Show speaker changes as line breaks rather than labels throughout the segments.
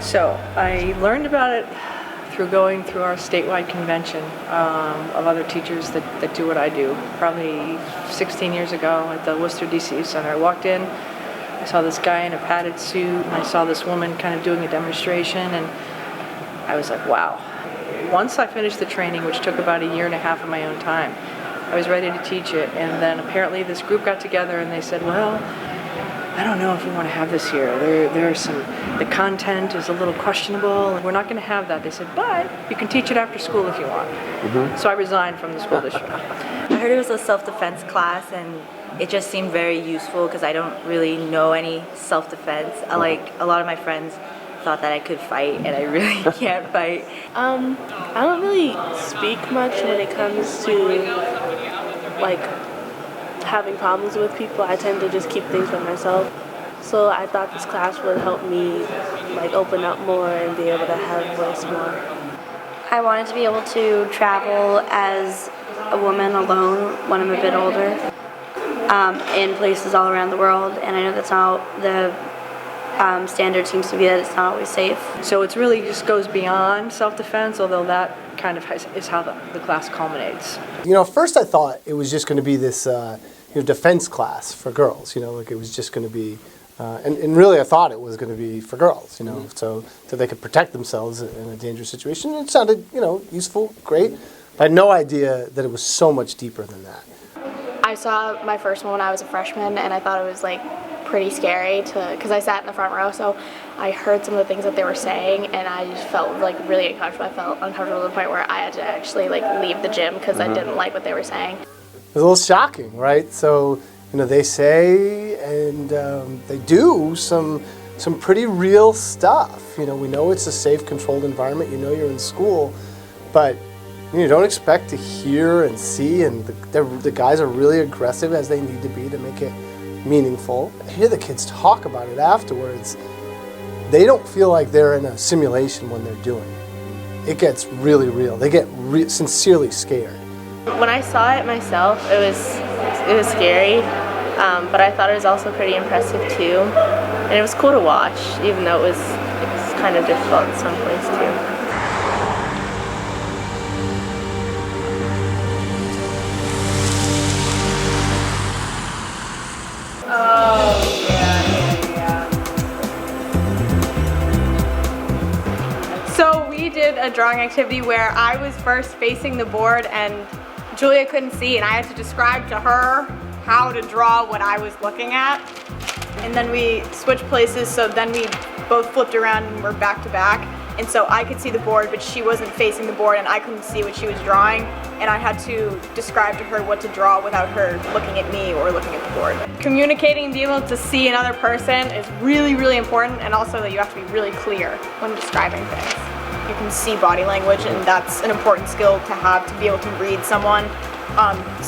So I learned about it through going through our statewide convention of other teachers that do what I do. Probably 16 years ago at the Worcester DCU Center. I walked in, I saw this guy in a padded suit, and I saw this woman kind of doing a demonstration, and I was like, wow. Once I finished the training, which took about 1.5 years of my own time, I was ready to teach it, and then apparently this group got together and they said, well, I don't know if we want to have this here. The content is a little questionable, and we're not going to have that. They said, but you can teach it after school if you want. So I resigned from the school district.
I heard it was a self-defense class, and it just seemed very useful because I don't really know any self-defense. Like a lot of my friends thought that I could fight, and I really can't fight.
I don't really speak much when it comes to like having problems with people. I tend to just keep things for myself. So I thought this class would help me like open up more and be able to have a voice more.
I wanted to be able to travel as a woman alone when I'm a bit older in places all around the world, and I know that's not the standard seems to be that it's not always safe.
So it really just goes beyond self-defense, although that kind of is how the class culminates.
You know, first I thought it was just going to be this defense class for girls, like it was just going to be, and really I thought it was going to be for girls, so they could protect themselves in a dangerous situation. It sounded, useful, great, but I had no idea that it was so much deeper than that.
I saw my first one when I was a freshman, and I thought it was like pretty scary because I sat in the front row, so I heard some of the things that they were saying, and I just felt like really uncomfortable. I felt uncomfortable to the point where I had to actually like leave the gym because I didn't like what they were saying.
It was a little shocking, right? So, they say and they do some pretty real stuff. We know it's a safe, controlled environment. You're in school, but you don't expect to hear and see, and the guys are really aggressive as they need to be to make it meaningful. I hear the kids talk about it afterwards. They don't feel like they're in a simulation when they're doing it. It gets really real. They get sincerely scared.
When I saw it myself, it was scary, but I thought it was also pretty impressive too. And it was cool to watch, even though it was kind of difficult in some places too.
So we did a drawing activity where I was first facing the board and Julia couldn't see, and I had to describe to her how to draw what I was looking at. And then we switched places, so then we both flipped around and were back to back. And so I could see the board, but she wasn't facing the board, and I couldn't see what she was drawing. And I had to describe to her what to draw without her looking at me or looking at the board. Communicating and being able to see another person is really, really important, and also that you have to be really clear when describing things. You can see body language, and that's an important skill to have, to be able to read someone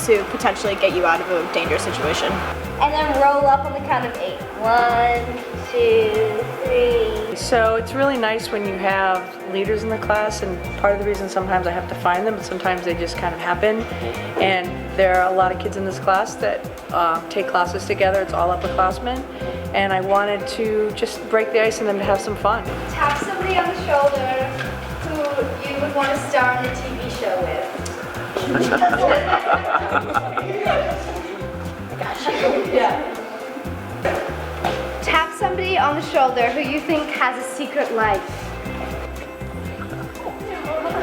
to potentially get you out of a dangerous situation.
And then roll up on the count of 8. 1, 2, 3.
So it's really nice when you have leaders in the class, and part of the reason sometimes I have to find them, but sometimes they just kind of happen. And there are a lot of kids in this class that take classes together. It's all upperclassmen. And I wanted to just break the ice and them to have some fun.
Tap somebody on the shoulder who you would want to star in a TV show with.
Yeah.
Tap somebody on the shoulder who you think has a secret life.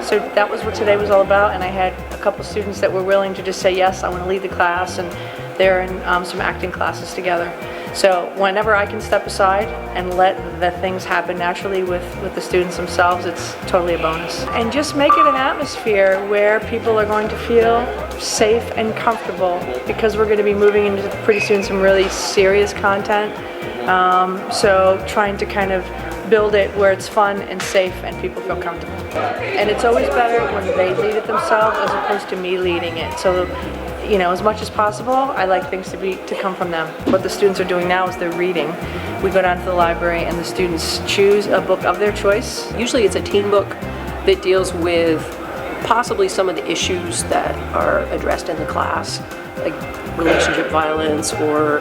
So that was what today was all about, and I had a couple students that were willing to just say, yes, I want to lead the class, and they're in some acting classes together. So whenever I can step aside and let the things happen naturally with the students themselves, it's totally a bonus. And just make it an atmosphere where people are going to feel safe and comfortable, because we're going to be moving into pretty soon some really serious content. So trying to kind of build it where it's fun and safe and people feel comfortable. And it's always better when they lead it themselves as opposed to me leading it. So, you know, as much as possible, I like things to come from them. What the students are doing now is they're reading. We go down to the library and the students choose a book of their choice.
Usually it's a teen book that deals with possibly some of the issues that are addressed in the class, like relationship violence or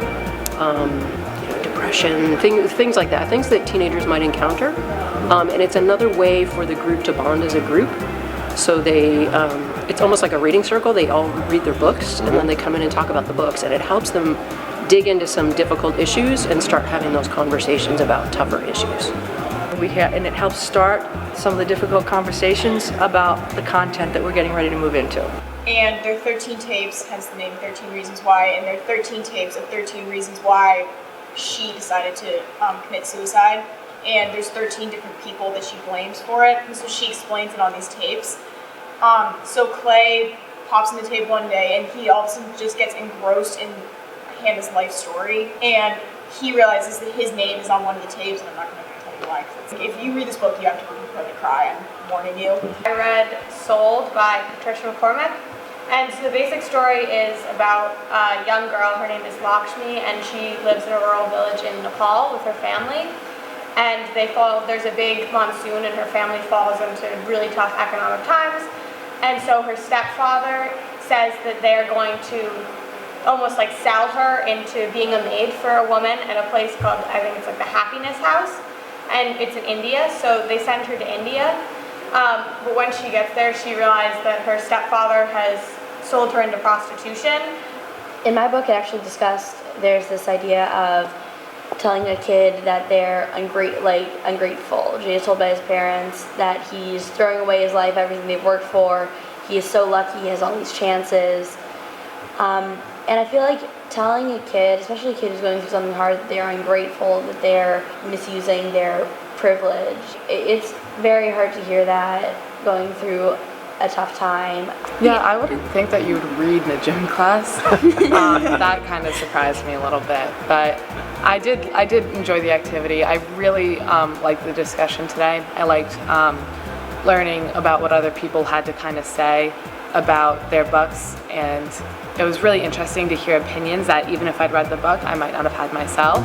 depression, things like that, things that teenagers might encounter. And it's another way for the group to bond as a group. So they, it's almost like a reading circle. They all read their books and then they come in and talk about the books, and it helps them dig into some difficult issues and start having those conversations about tougher issues.
And it helps start some of the difficult conversations about the content that we're getting ready to move into.
And there are 13 tapes, hence the name 13 Reasons Why, and there are 13 tapes of 13 reasons why she decided to commit suicide. And there's 13 different people that she blames for it, and so she explains it on these tapes. So Clay pops in the tape one day, and he all of a sudden just gets engrossed in Hannah's life story, and he realizes that his name is on one of the tapes, and I'm not going to tell you why. If you read this book, you have to prepare to cry, I'm warning you.
I read Sold by Patricia McCormick. And so the basic story is about a young girl, her name is Lakshmi, and she lives in a rural village in Nepal with her family. And there's a big monsoon and her family falls into really tough economic times. And so her stepfather says that they're going to almost like sell her into being a maid for a woman at a place called, I think it's like the Happiness House. And it's in India, so they send her to India. But when she gets there, she realized that her stepfather has sold her into prostitution.
In my book, it actually discussed, there's this idea of telling a kid that they're ungrateful. Jay is told by his parents that he's throwing away his life, everything they've worked for. He is so lucky, he has all these chances. And I feel like telling a kid, especially a kid who's going through something hard, that they're ungrateful, that they're misusing their privilege. It's very hard to hear that going through a tough time.
Yeah, I wouldn't think that you would read in a gym class. That kind of surprised me a little bit, but I did enjoy the activity. I really liked the discussion today. I liked learning about what other people had to kind of say about their books, and it was really interesting to hear opinions that even if I'd read the book, I might not have had myself.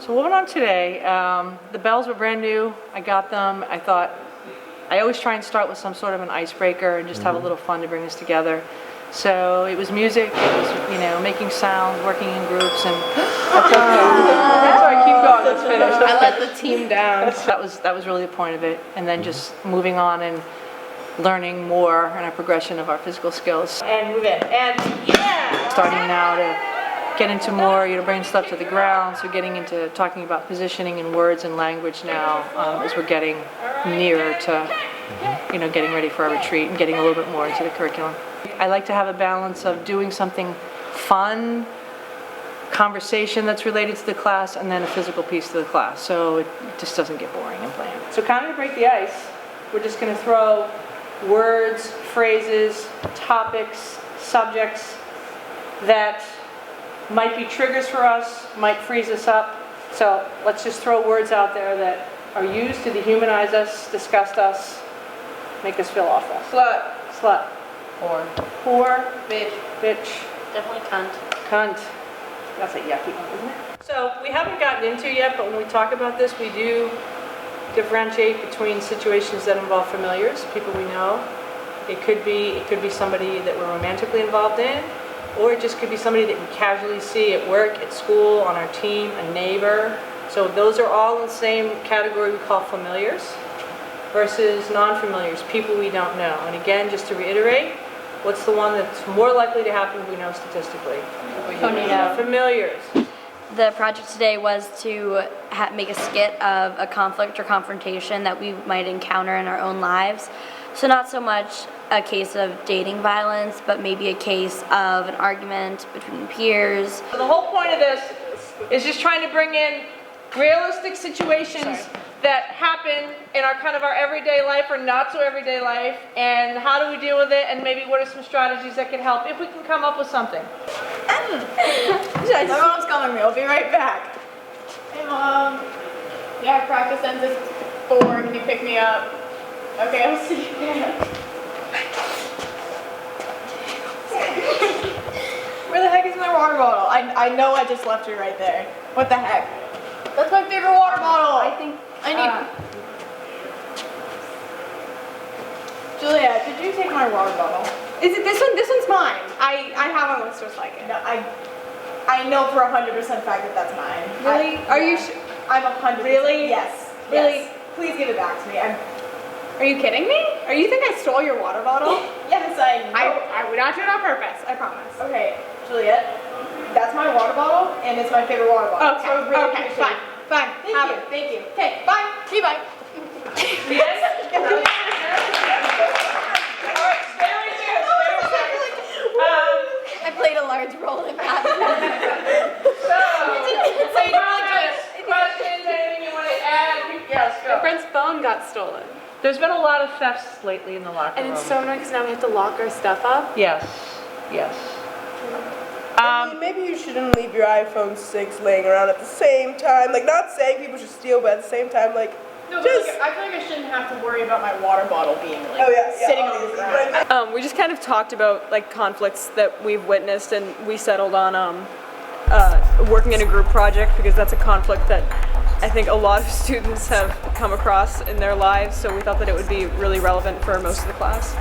So what went on today, the bells were brand new. I got them. I thought, I always try and start with some sort of an icebreaker and just have a little fun to bring us together. So it was music, it was, making sounds, working in groups, and that's why I keep going, let's finish.
I let the team down.
That was really the point of it. And then just moving on and learning more in our progression of our physical skills.
And move in. And yeah!
Starting now to get into more, bringing stuff to the ground, so getting into talking about positioning and words and language now as we're getting nearer to, getting ready for our retreat and getting a little bit more into the curriculum. I like to have a balance of doing something fun, conversation that's related to the class, and then a physical piece to the class, so it just doesn't get boring and bland. So kind of to break the ice, we're just going to throw words, phrases, topics, subjects that might be triggers for us, might freeze us up. So let's just throw words out there that are used to dehumanize us, disgust us, make us feel awful. Slut. Whore. Bitch.
Definitely cunt.
Cunt. That's a yucky one, isn't it? So we haven't gotten into yet, but when we talk about this, we do differentiate between situations that involve familiars, people we know. It could be somebody that we're romantically involved in, or it just could be somebody that we casually see at work, at school, on our team, a neighbor. So those are all in the same category we call familiars versus non-familiars, people we don't know. And again, just to reiterate, what's the one that's more likely to happen we know statistically? Familiars.
The project today was to make a skit of a conflict or confrontation that we might encounter in our own lives. So not so much a case of dating violence, but maybe a case of an argument between peers.
So the whole point of this is just trying to bring in realistic situations that happen in our kind of our everyday life or not so everyday life, and how do we deal with it, and maybe what are some strategies that can help if we can come up with something.
My mom's calling me. I'll be right back. Hey, Mom. Yeah, practice ends at 4. Can you pick me up? Okay, I'll see you there. Where the heck is my water bottle? I know I just left it right there. What the heck? That's my favorite water bottle. I think I need. Julia, did you take my water bottle? Is it this one? This one's mine. I have one with just like it. No, I know for 100% fact that that's mine. Really? Are you sure? I'm 100%. Really? Yes. Really? Yes. Please give it back to me. Are you kidding me? Or you think I stole your water bottle? Yes, I know. I would not do it on purpose. I promise. Okay, Juliet. That's my water bottle, and it's my favorite water bottle. Okay. So really okay. Fine. Fine. Thank you. Okay. Bye. See you. Bye. Yes.
I played a large role in that.
Questions, anything you want to add? Yes, go.
My friend's phone got stolen.
There's been a lot of thefts lately in the locker room.
And it's so annoying because now we have to lock our stuff up.
Yes, yes.
I mean, maybe you shouldn't leave your iPhone 6 laying around at the same time. Like, not saying people should steal, but at the same time, like,
no, just... Like, I feel like I shouldn't have to worry about my water bottle being like sitting on the ground.
We just kind of talked about like conflicts that we've witnessed, and we settled on working in a group project because that's a conflict that I think a lot of students have come across in their lives. So we thought that it would be really relevant for most of the class.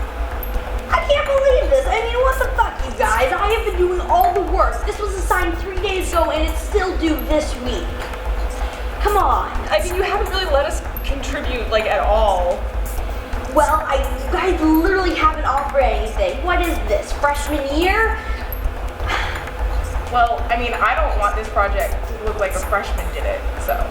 I can't believe this. I mean, what the fuck, you guys? I have been doing all the work. This was assigned 3 days ago, and it's still due this week. Come on.
I mean, you haven't really let us contribute, like, at all.
Well, you guys literally haven't offered anything. What is this, freshman year?
Well, I mean, I don't want this project to look like a freshman did it, so.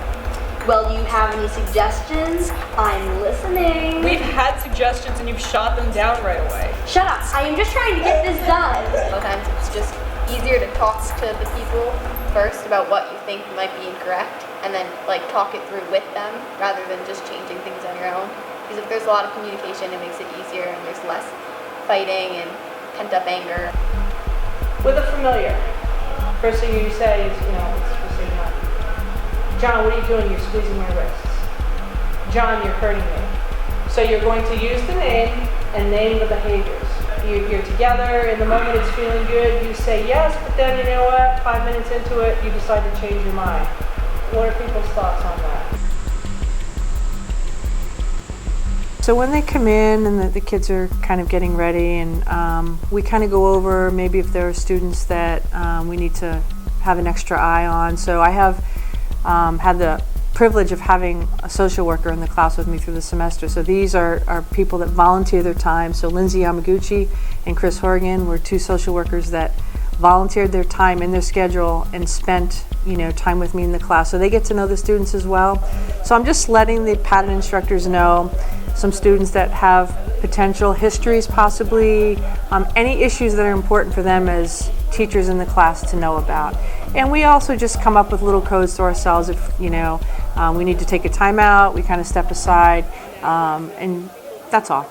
Well, do you have any suggestions? I'm listening.
We've had suggestions and you've shot them down right away.
Shut up. I am just trying to get this done.
Sometimes it's just easier to talk to the people first about what you think might be incorrect, and then like talk it through with them rather than just changing things on your own. Because if there's a lot of communication, it makes it easier and there's less fighting and pent up anger.
With a familiar, first thing you say is, John, what are you doing? You're squeezing my wrists. John, you're hurting me. So you're going to use the name and name the behaviors. You're together, in the moment it's feeling good, you say yes, but then you know what, 5 minutes into it, you decide to change your mind. What are people's thoughts on that? So when they come in and the kids are kind of getting ready, and we kind of go over maybe if there are students that we need to have an extra eye on. So I have had the privilege of having a social worker in the class with me through the semester. So these are people that volunteer their time. So Lindsay Yamaguchi and Chris Horgan were 2 social workers that volunteered their time in their schedule and spent time with me in the class. So they get to know the students as well. So I'm just letting the pattern instructors know some students that have potential histories, possibly any issues that are important for them as teachers in the class to know about. And we also just come up with little codes to ourselves if we need to take a time out, we kind of step aside, and that's all.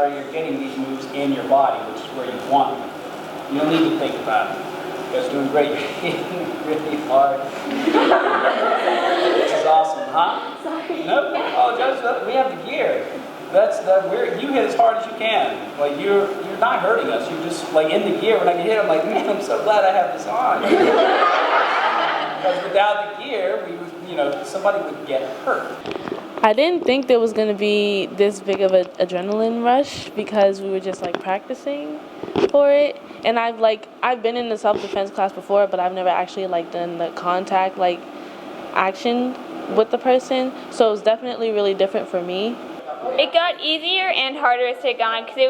are you getting these moves in your body, which is where you want them. You don't need to think about it. You guys are doing great. You're hitting really hard. This is awesome, huh? Sorry. No, apologize. We have the gear. You hit as hard as you can. Like you're not hurting us. You're just like in the gear. When I get hit, I'm like, man, I'm so glad I have this on. Because without the gear, somebody would get hurt.
I didn't think there was going to be this big of an adrenaline rush because we were just like practicing for it. And I've been in the self-defense class before, but I've never actually like done the contact like action with the person. So it was definitely really different for me.
It got easier and harder as it got on because it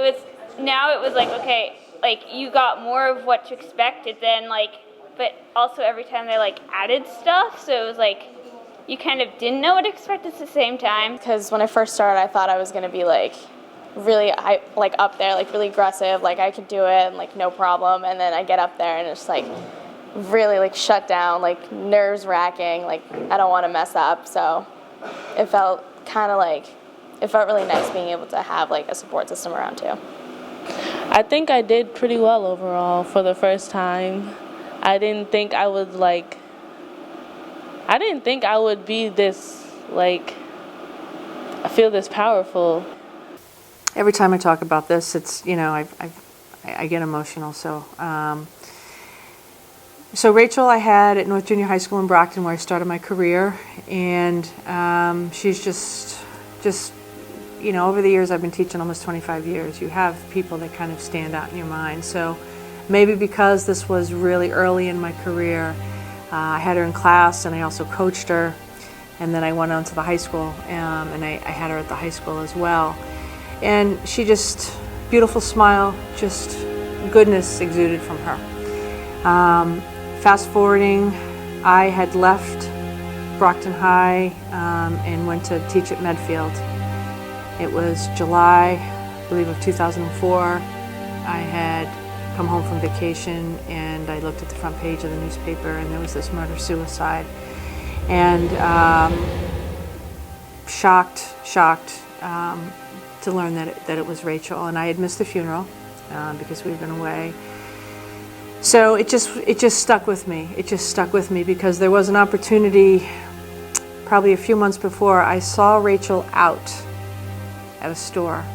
was like, okay, like you got more of what to expect, and then but also every time they like added stuff, so it was like you kind of didn't know what to expect at the same time.
Because when I first started, I thought I was going to be like really like up there, like really aggressive, like I could do it and like no problem, and then I get up there and it's like really like shut down, like nerves wracking, like I don't want to mess up. So it felt really nice being able to have like a support system around too.
I think I did pretty well overall for the first time. I didn't think I would be this like I feel this powerful.
Every time I talk about this, it's I get emotional. So Rachel I had at North Junior High School in Brockton, where I started my career, and she's just over the years, I've been teaching almost 25 years, you have people that kind of stand out in your mind. So maybe because this was really early in my career, I had her in class and I also coached her, and then I went on to the high school and I had her at the high school as well. And she just, beautiful smile, just goodness exuded from her. Fast forwarding, I had left Brockton High and went to teach at Medfield. It was July, I believe, of 2004. I had come home from vacation and I looked at the front page of the newspaper and there was this murder-suicide. And shocked to learn that it was Rachel. And I had missed the funeral because we'd been away. So it just stuck with me. It just stuck with me because there was an opportunity probably a few months before. I saw Rachel out at a store,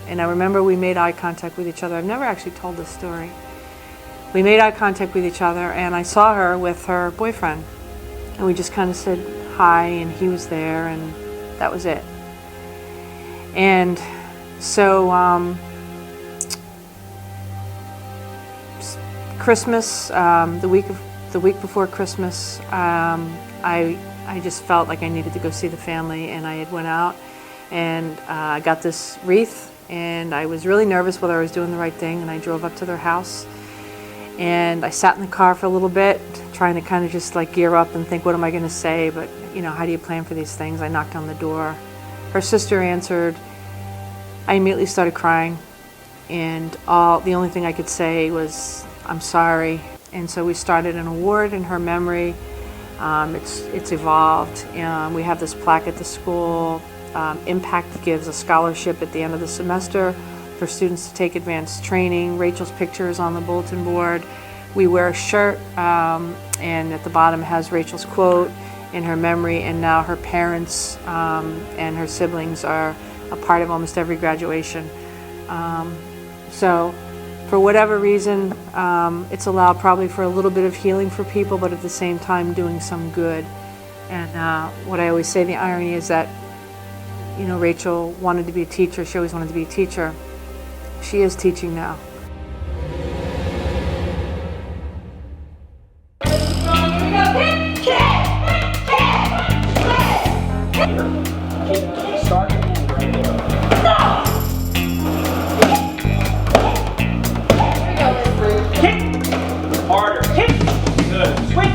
and I remember we made eye contact with each other. I've never actually told this story. We made eye contact with each other, and I saw her with her boyfriend, and we just kind of said hi, and he was there, and that was it. And so Christmas, the week before Christmas, I just felt like I needed to go see the family, and I had went out and I got this wreath, and I was really nervous whether I was doing the right thing, and I drove up to their house and I sat in the car for a little bit trying to kind of just like gear up and think, what am I going to say, but how do you plan for these things? I knocked on the door. Her sister answered. I immediately started crying, and the only thing I could say was, I'm sorry. And so we started an award in her memory. It's evolved. We have this plaque at the school. Impact gives a scholarship at the end of the semester for students to take advanced training. Rachel's picture is on the bulletin board. We wear a shirt, and at the bottom has Rachel's quote in her memory, and now her parents and her siblings are a part of almost every graduation. So for whatever reason, it's allowed probably for a little bit of healing for people, but at the same time doing some good. And what I always say, the irony is that Rachel wanted to be a teacher. She always wanted to be a teacher. She is teaching now.
Harder. Good. Swing.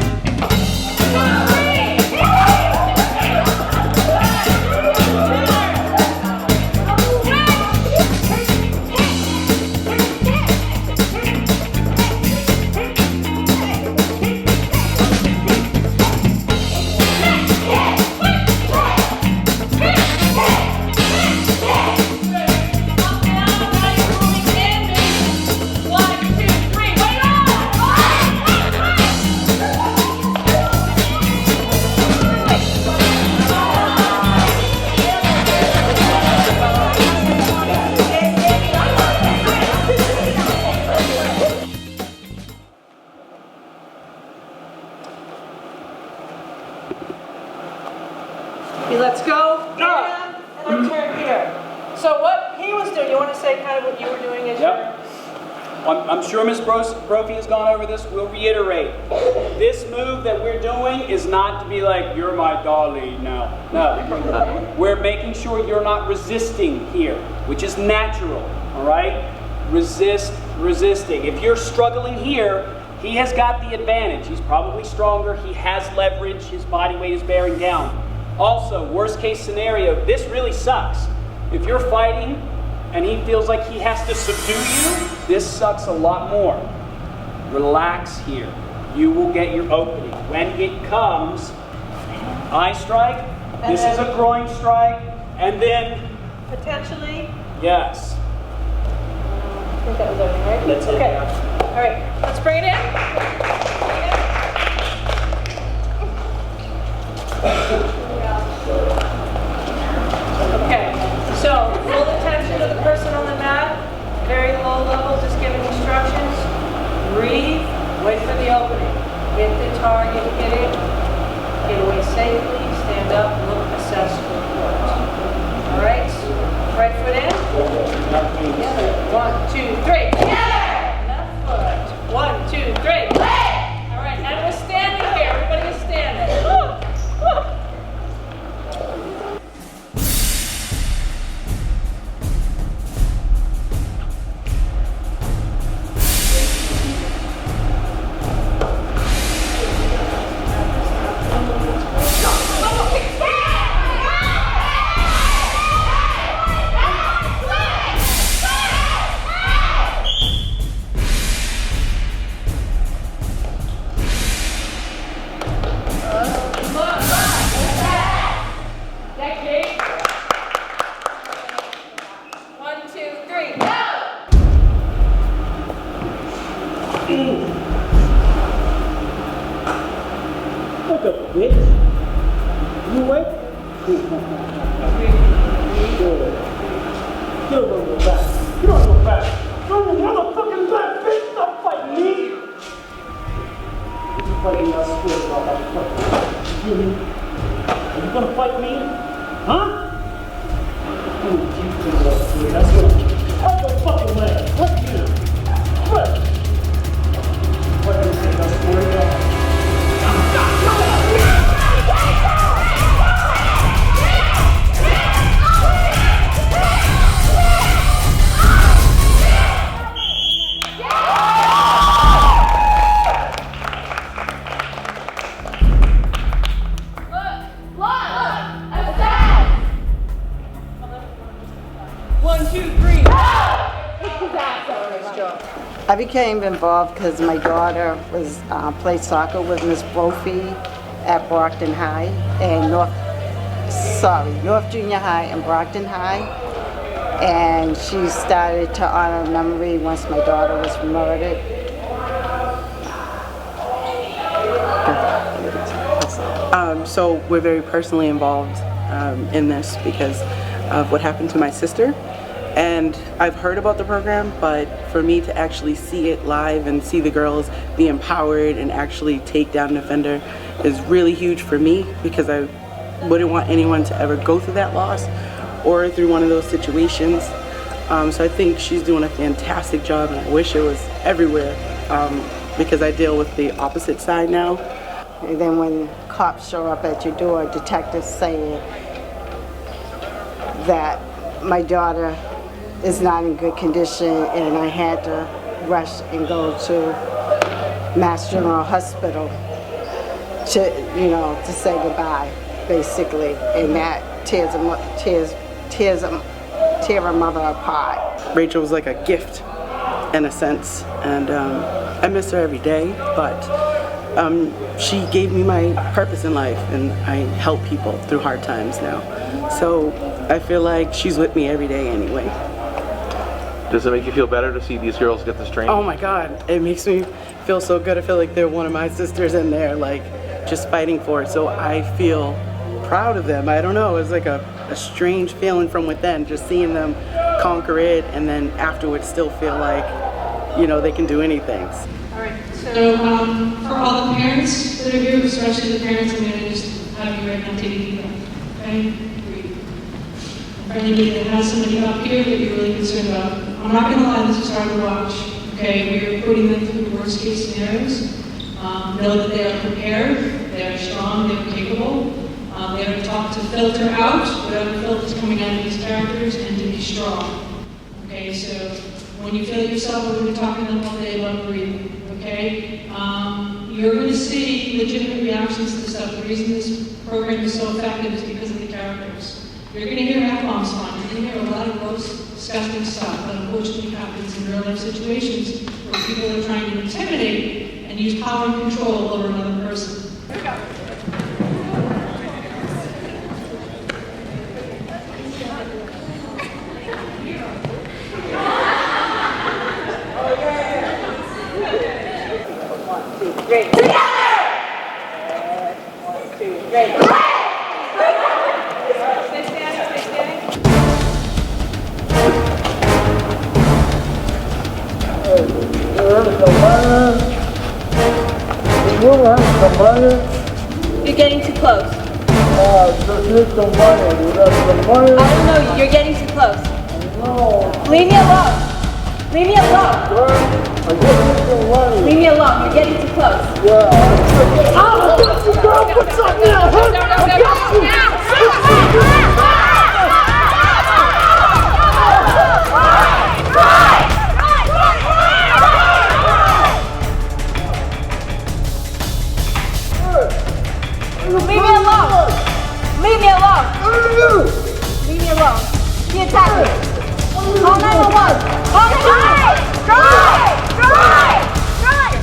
doing, you want to say kind of what you were doing as
Yep. I'm sure Ms. Brophy has gone over this. We'll reiterate. This move that we're doing is not to be like, you're my dolly now. No. We're making sure you're not resisting here, which is natural, all right? Resisting. If you're struggling here, he has got the advantage. He's probably stronger. He has leverage. His body weight is bearing down. Also, worst case scenario, this really sucks. If you're fighting and he feels like he has to subdue you, this sucks a lot more. Relax here. You will get your opening. When it comes, eye strike, this is a groin strike, and then
potentially.
Yes.
I think that was everything, right?
That's it.
Okay. All right. Let's bring it in. Okay. So full attention to the person on the mat. Very low level, just giving instructions. Breathe. Wait for the opening. Hit the target. Hit it. Get away safely. Stand up. Look. Assess. Report. All right. Right foot in. Together. 1, 2, 3. Together. Left foot. 1, 2, 3. All right. And we're standing here. Everybody is standing.
I became involved because my daughter was played soccer with Miss Brophy at Brockton High and North Junior High and Brockton High, and she started to honor memory once my daughter was murdered.
So we're very personally involved in this because of what happened to my sister. And I've heard about the program, but for me to actually see it live and see the girls be empowered and actually take down an offender is really huge for me, because I wouldn't want anyone to ever go through that loss or through one of those situations. So I think she's doing a fantastic job, and I wish it was everywhere, because I deal with the opposite side now.
And then when cops show up at your door, detectives saying that my daughter is not in good condition, and I had to rush and go to Mass General Hospital to say goodbye, basically, and that tears a mother apart.
Rachel was like a gift, in a sense, and I miss her every day, but she gave me my purpose in life, and I help people through hard times now. So I feel like she's with me every day anyway.
Does it make you feel better to see these girls get this training?
Oh my God, it makes me feel so good. I feel like they're one of my sisters in there, like just fighting for it. So I feel proud of them. I don't know, it's like a strange feeling from within, just seeing them conquer it, and then afterwards still feel like, they can do anything.
All right, so for all the parents that are here, especially the parents, I'm going to just have you right now take a deep breath. Okay? Breathe. for anybody that has somebody up here that you're really concerned about. I'm not going to lie, this is hard to watch. Okay, we're putting them through worst case scenarios. Know that they are prepared, they are strong, they're capable. They are taught to filter out whatever filters coming out of these characters and to be strong. Okay, so when you feel yourself, we're going to be talking to them all day about breathing. Okay, you're going to see legitimate reactions to this stuff. The reason this program is so effective is because of the characters. You're going to hear F-bombs fun. You're going to hear a lot of gross, disgusting stuff that unfortunately happens in real life situations where people are trying to intimidate and use power and control over another person. Here we go.
Great. Together! 1, 2, great.
Stay standing, stay standing.
You're getting too close. I don't know, you're getting too close. Leave me alone. Leave me alone. Leave me alone. You're getting too close. Leave me alone. Leave me alone. Leave me alone. He attacked me. Call 911. Call 911. Drive! Drive! Drive!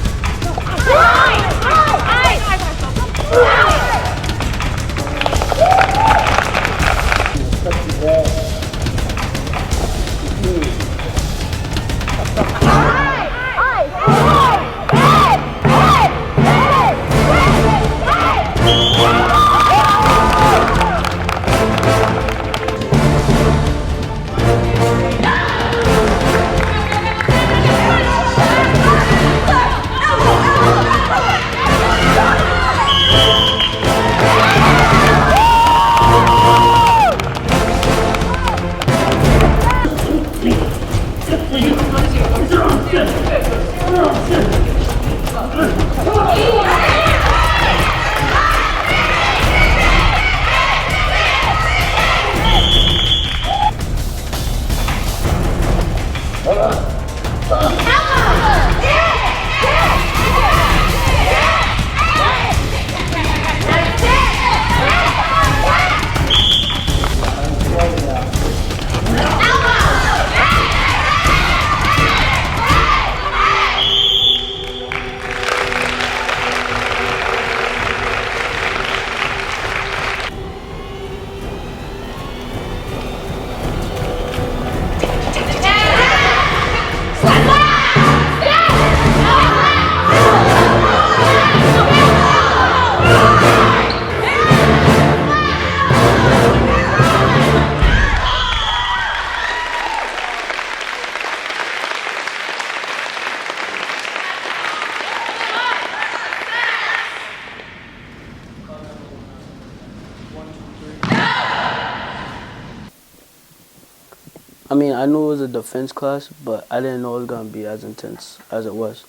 I mean, I knew it was a defense class, but I didn't know it was going to be as intense as it was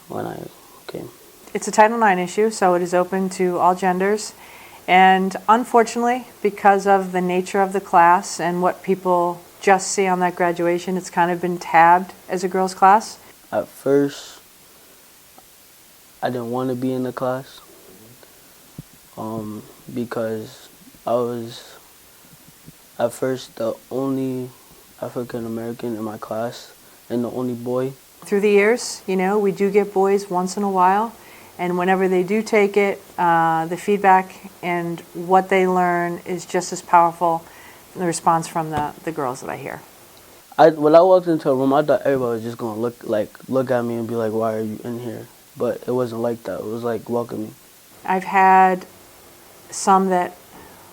when I came.
It's a Title IX issue, so it is open to all genders. And unfortunately, because of the nature of the class and what people just see on that graduation, it's kind of been tabbed as a girls' class.
At first, I didn't want to be in the class because I was, at first, the only African American in my class and the only boy.
Through the years, you know, we do get boys once in a while, and whenever they do take it, the feedback and what they learn is just as powerful than the response from the girls that I hear.
When I walked into a room, I thought everybody was just going to look at me and be like, why are you in here? But it wasn't like that. It was like welcoming.
I've had some that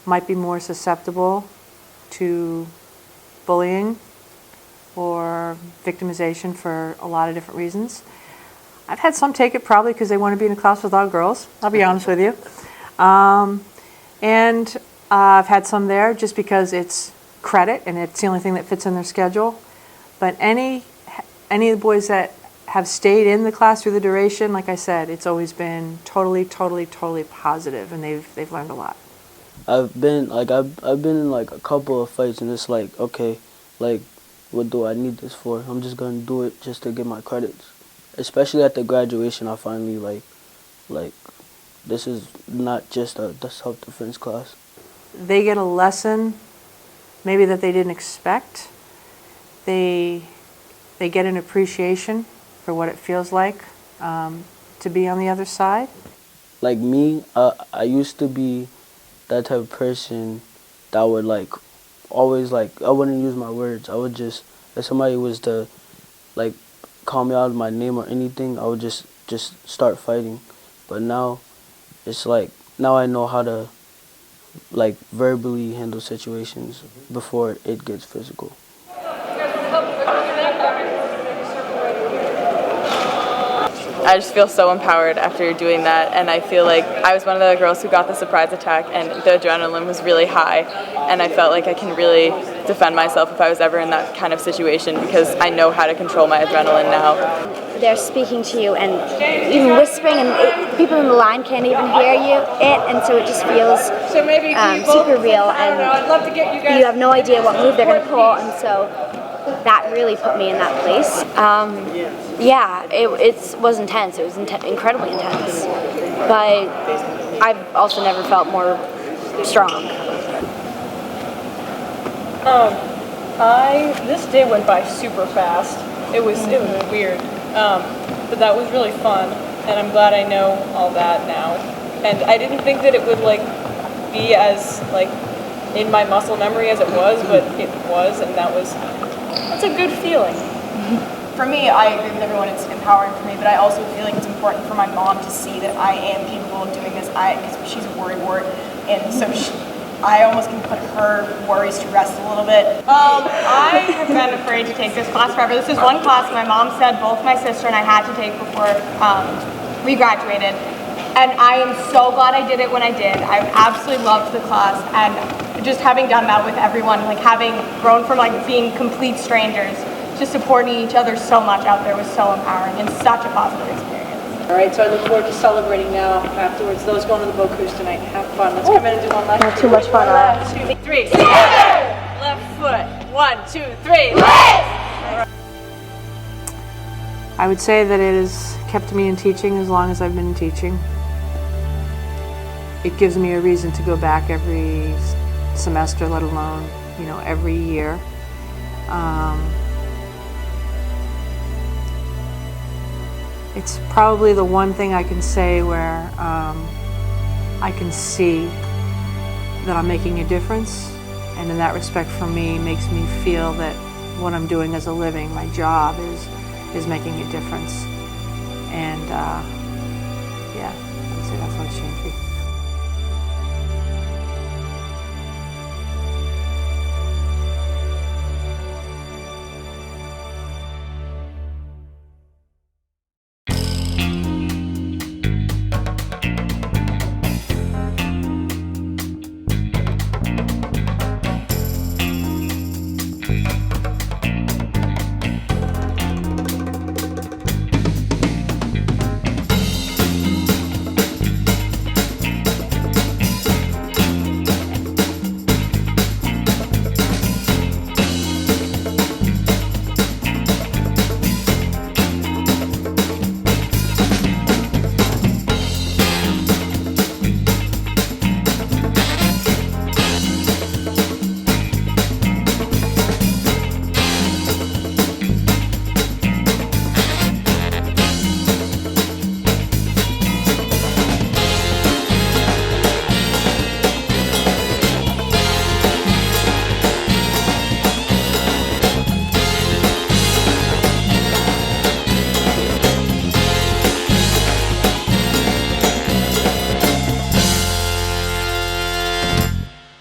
might be more susceptible to bullying or victimization for a lot of different reasons. I've had some take it probably because they want to be in a class with all girls, I'll be honest with you. And I've had some there just because it's credit, and it's the only thing that fits in their schedule. But any of the boys that have stayed in the class through the duration, like I said, it's always been totally positive, and they've learned a lot.
I've been in like a couple of fights, and it's like, okay, like, what do I need this for? I'm just gonna do it just to get my credits. Especially at the graduation, I finally like this is not just a self-defense class.
They get a lesson maybe that they didn't expect. They get an appreciation for what it feels like to be on the other side.
Like me, I used to be that type of person that would like always like, I wouldn't use my words. I would just, if somebody was to like call me out of my name or anything, I would just start fighting. But now it's like, now I know how to like verbally handle situations before it gets physical.
I just feel so empowered after doing that, and I feel like I was one of the girls who got the surprise attack, and the adrenaline was really high, and I felt like I can really defend myself if I was ever in that kind of situation, because I know how to control my adrenaline now.
They're speaking to you and even whispering, and people in the line can't even hear and so it just feels super real, and you have no idea what move they're going to pull, and so that really put me in that place. It was intense. It was incredibly intense, but I've also never felt more strong.
This day went by super fast. It was weird, but that was really fun, and I'm glad I know all that now. And I didn't think that it would be as in my muscle memory as it was, but it was, and that's a good feeling.
For me, I agree with everyone, it's empowering for me, but I also feel like it's important for my mom to see that I am capable of doing this, because she's a worrywart, and so I almost can put her worries to rest a little bit. I have been afraid to take this class forever. This is one class my mom said both my sister and I had to take before we graduated, and I am so glad I did it when I did. I absolutely loved the class, and just having done that with everyone, having grown from being complete strangers, just supporting each other so much out there was so empowering and such a positive experience.
All right, so I look forward to celebrating now afterwards. Those going to the boat cruise tonight, have fun. Let's come in and do one last.
Not too much fun.
1, 2, 3. Left foot. 1, 2, 3. Lift!
I would say that it has kept me in teaching as long as I've been teaching. It gives me a reason to go back every semester, let alone, every year. It's probably the one thing I can say where I can see that I'm making a difference, and in that respect for me makes me feel that what I'm doing as a living, my job, is making a difference. And I'd say that's what's changed me.